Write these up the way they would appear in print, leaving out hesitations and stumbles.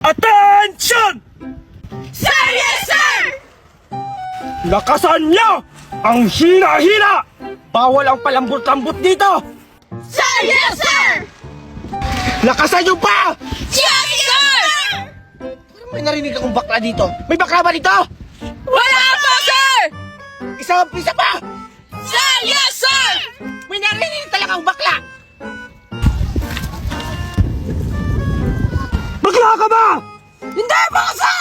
Attention! Sir, yes, sir! Lakasan niyo! Ang hina-hina! Bawal ang palambot-lambot dito! Sir, yes, sir! Lakasan niyo pa! Yes, sir! May narinig akong bakla dito. May bakla ba dito? Wala po, sir! Isa pa! Sir, yes, sir! May narinig talagang bakla! Bakla ka ba? Hindi po, sir!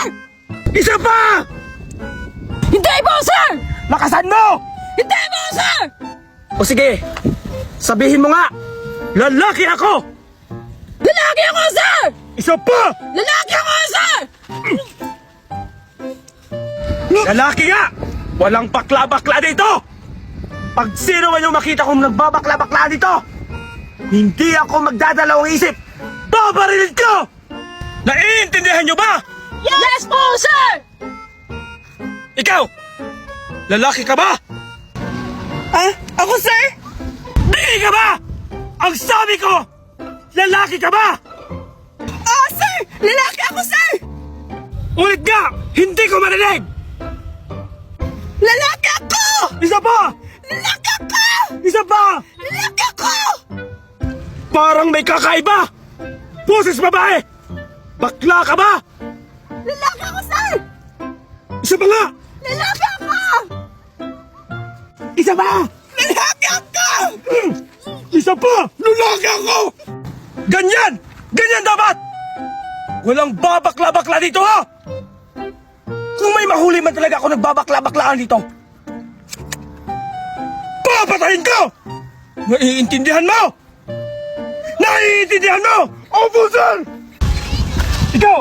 Isa pa! Hindi po, sir! Lakasan mo! Hindi po, sir! O sige, sabihin mo nga, lalaki ako! Lalaki ako, sir! Isa pa! Lalaki ako, sir! Lalaki nga! Walang bakla-bakla dito! Pag sino man yung makita kong nagbabakla-bakla dito, hindi ako magdadalawang isip! Babarilin ko! Naiintindihan nyo ba? Yes po, sir! Ikaw! Lalaki ka ba? Ako, sir? Hindi ka ba? Ang sabi ko! Lalaki ka ba? Sir! Lalaki ako, sir! Ulit nga! Hindi ko marinig! Lalaki ako! Isa pa! Lalaki ako! Isa pa! Lalaki ako! Parang may kakaiba! Boses babae! Bakla ka ba? Lalaki ako, sir! Isa pa nga! Lalaki ako! Isa pa! Lalaki ako! Isa pa! Lalaki ako! Ganyan! Ganyan dapat! Walang babakla-bakla dito, ha? Kung may mahuli man talaga ako nagbabakla-baklaan dito, papatayin ko! Naiintindihan mo? Naiintindihan mo? Opo, sir! Ikaw!